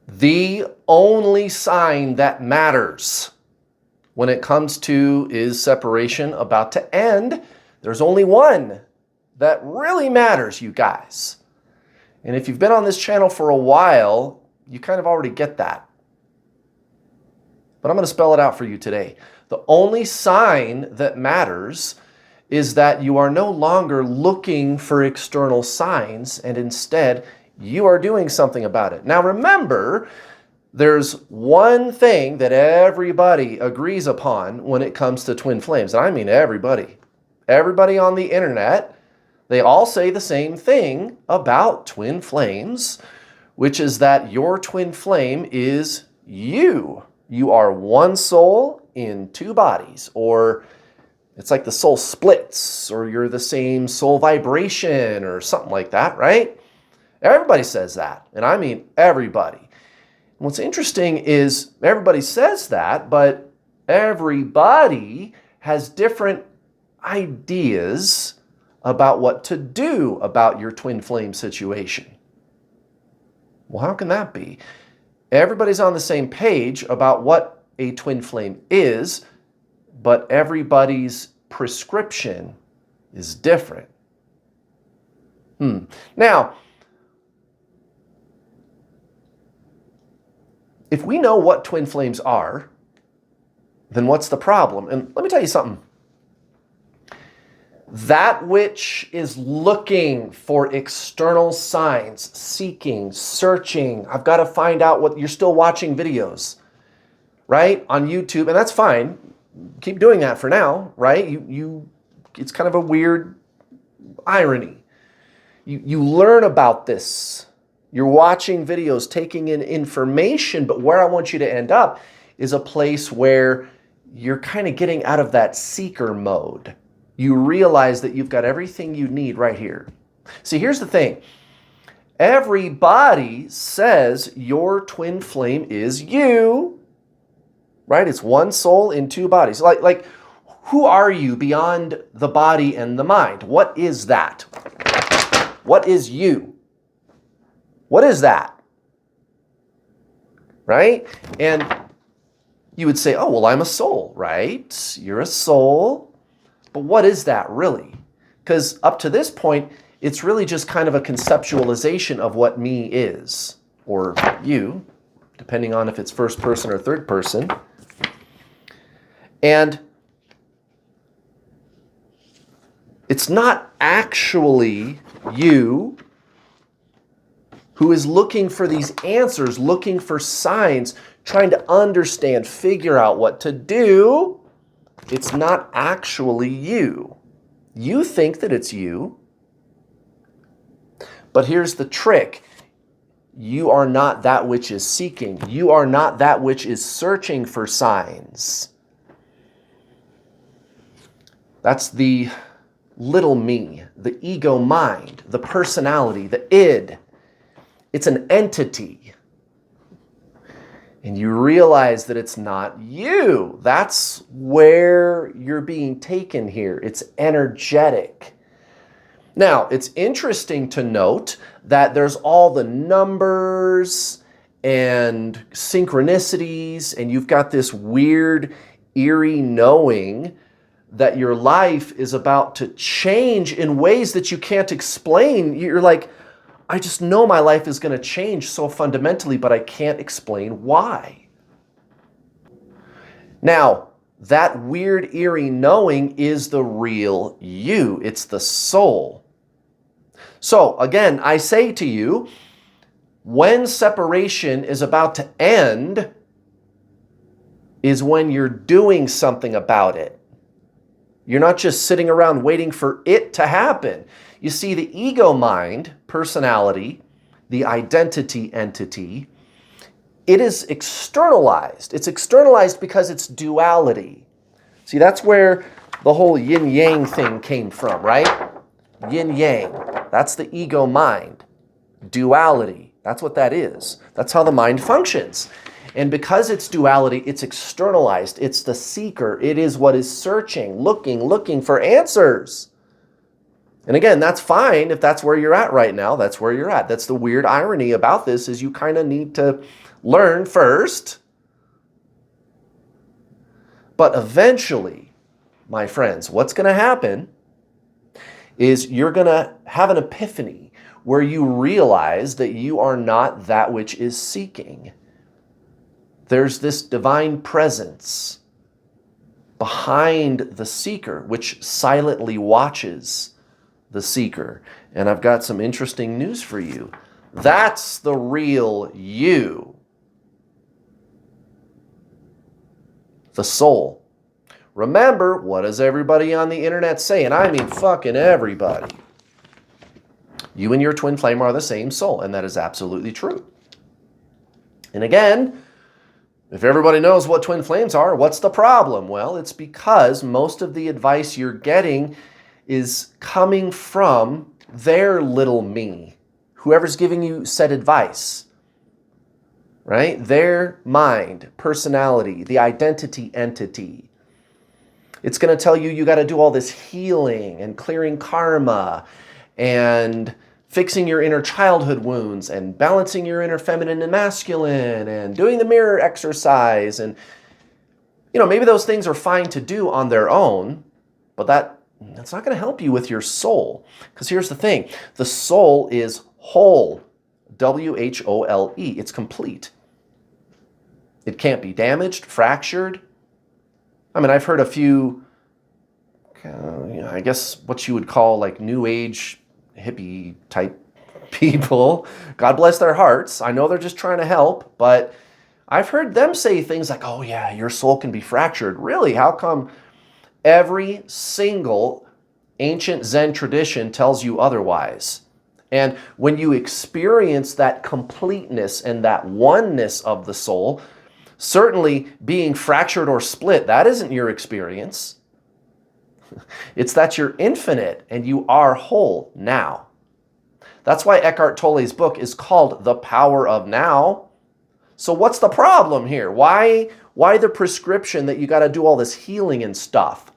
The only sign that matters when it comes to is separation about to end, there's only one that really matters, you guys. And if you've been on this channel for a while, you kind of already get that. But I'm going to spell it out for you today. The only sign that matters is that you are no longer looking for external signs, and instead you are doing something about it. Now remember, there's one thing that everybody agrees upon when it comes to twin flames. And I mean everybody. Everybody on the internet, they all say the same thing about twin flames, which is that your twin flame is you. You are one soul in two bodies, or it's like the soul splits, or you're the same soul vibration or something like that, right? Everybody says that, and I mean everybody. And what's interesting is everybody says that, but everybody has different ideas about what to do about your twin flame situation. Well, how can that be? Everybody's on the same page about what a twin flame is, but everybody's prescription is different. Now, if we know what twin flames are, then what's the problem? And let me tell you something. That which is looking for external signs, seeking, searching, I've got to find out what, you're still watching videos, right? On YouTube, and that's fine. Keep doing that for now, right? It's kind of a weird irony. You learn about this. You're watching videos, taking in information, but where I want you to end up is a place where you're kind of getting out of that seeker mode. You realize that you've got everything you need right here. See, here's the thing. Everybody says your twin flame is you, right? It's one soul in two bodies. Like, who are you beyond the body and the mind? What is that? What is you? What is that? Right? And you would say, oh, well, I'm a soul, right? You're a soul. But what is that really? Because up to this point, it's really just kind of a conceptualization of what me is, or you, depending on if it's first person or third person. And it's not actually you who is looking for these answers, looking for signs, trying to understand, figure out what to do. It's not actually you. You think that it's you. But here's the trick. You are not that which is seeking. You are not that which is searching for signs. That's the little me, the ego mind, the personality, the id. It's an entity. And you realize that it's not you. That's where you're being taken here. It's energetic. Now, it's interesting to note that there's all the numbers and synchronicities, and you've got this weird, eerie knowing that your life is about to change in ways that you can't explain. You're like, I just know my life is going to change so fundamentally, but I can't explain why. Now, that weird, eerie knowing is the real you. It's the soul. So, again, I say to you, when separation is about to end is when you're doing something about it. You're not just sitting around waiting for it to happen. You see, the ego mind, personality, the identity entity, it is externalized. It's externalized because it's duality. See, that's where the whole yin-yang thing came from, right? Yin-yang, that's the ego mind. Duality, that's what that is. That's how the mind functions. And because it's duality, it's externalized. It's the seeker. It is what is searching, looking for answers. And again, that's fine if that's where you're at right now. That's where you're at. That's the weird irony about this, is you kind of need to learn first. But eventually, my friends, what's going to happen is you're going to have an epiphany where you realize that you are not that which is seeking. There's this divine presence behind the seeker, which silently watches the seeker. And I've got some interesting news for you. That's the real you. The soul. Remember, what does everybody on the internet say? And I mean fucking everybody. You and your twin flame are the same soul, and that is absolutely true. And again, if everybody knows what twin flames are, what's the problem? Well, it's because most of the advice you're getting is coming from their little me, whoever's giving you said advice, right? Their mind, personality, the identity entity. It's going to tell you you got to do all this healing and clearing karma and fixing your inner childhood wounds and balancing your inner feminine and masculine and doing the mirror exercise. And, maybe those things are fine to do on their own, but that's not going to help you with your soul. Because here's the thing. The soul is whole. W-H-O-L-E. It's complete. It can't be damaged, fractured. I mean, I've heard a few, I guess what you would call like new age hippie type people. God bless their hearts. I know they're just trying to help, but I've heard them say things like, oh yeah, your soul can be fractured. Really? How come every single ancient Zen tradition tells you otherwise? And when you experience that completeness and that oneness of the soul, certainly being fractured or split, that isn't your experience. It's that you're infinite and you are whole now. That's why Eckhart Tolle's book is called The Power of Now. So what's the problem here? Why the prescription that you got to do all this healing and stuff?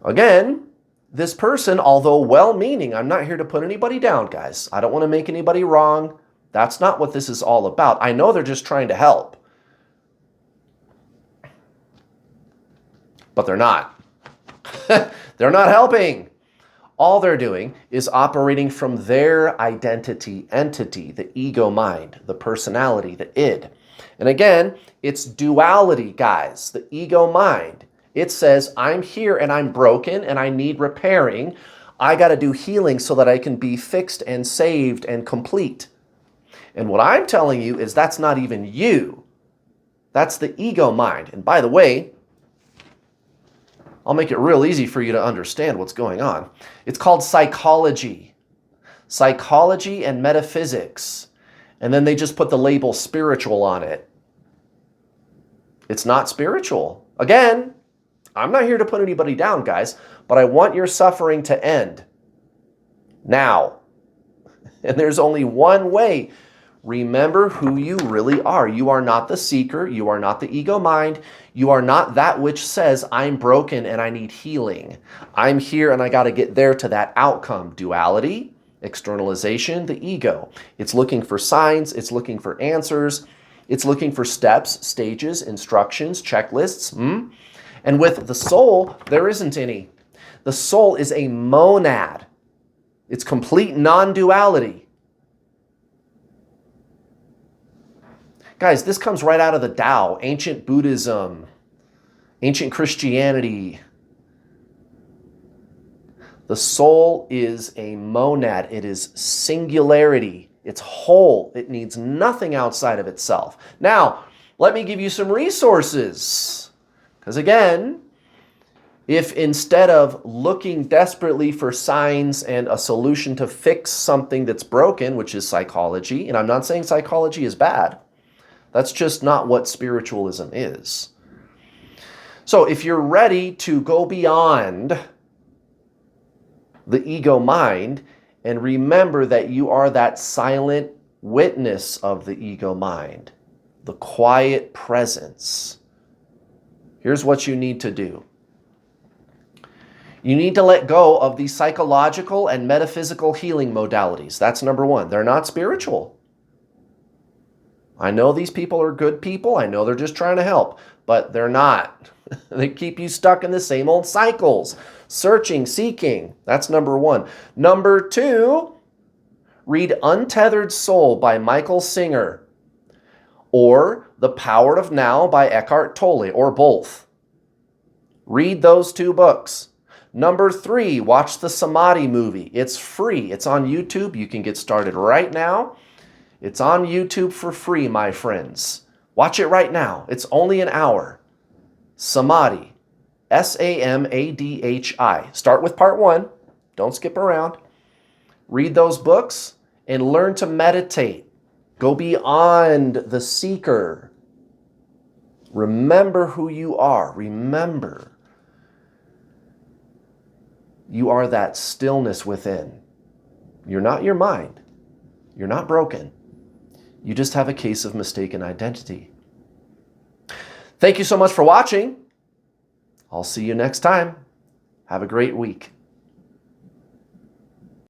Again, this person, although well-meaning, I'm not here to put anybody down, guys. I don't want to make anybody wrong. That's not what this is all about. I know they're just trying to help. But they're not. They're not helping. All they're doing is operating from their identity entity, the ego mind, the personality, the id. And again, it's duality, guys, the ego mind. It says, I'm here and I'm broken and I need repairing. I got to do healing so that I can be fixed and saved and complete. And what I'm telling you is that's not even you. That's the ego mind. And by the way, I'll make it real easy for you to understand what's going on. It's called psychology. Psychology and metaphysics. And then they just put the label spiritual on it. It's not spiritual. Again, I'm not here to put anybody down, guys, but I want your suffering to end now. And there's only one way. Remember who you really are. You are not the seeker. You are not the ego mind. You are not that which says, I'm broken and I need healing. I'm here and I got to get there to that outcome. Duality, externalization, the ego. It's looking for signs. It's looking for answers. It's looking for steps, stages, instructions, checklists. And with the soul, there isn't any. The soul is a monad. It's complete non-duality. Guys, this comes right out of the Tao, ancient Buddhism, ancient Christianity. The soul is a monad. It is singularity. It's whole. It needs nothing outside of itself. Now, let me give you some resources. Because again, if instead of looking desperately for signs and a solution to fix something that's broken, which is psychology, and I'm not saying psychology is bad, that's just not what spiritualism is. So if you're ready to go beyond the ego mind and remember that you are that silent witness of the ego mind, the quiet presence, here's what you need to do. You need to let go of the psychological and metaphysical healing modalities. That's number one. They're not spiritual. I know these people are good people. I know they're just trying to help, but they're not. They keep you stuck in the same old cycles. Searching, seeking. That's number one. Number two, read Untethered Soul by Michael Singer or The Power of Now by Eckhart Tolle, or both. Read those two books. Number three, watch the Samadhi movie. It's free. It's on YouTube. You can get started right now. It's on YouTube for free, my friends. Watch it right now. It's only an hour. Samadhi. Samadhi. Start with part one. Don't skip around. Read those books and learn to meditate. Go beyond the seeker. Remember who you are. Remember. You are that stillness within. You're not your mind. You're not broken. You just have a case of mistaken identity. Thank you so much for watching. I'll see you next time. Have a great week.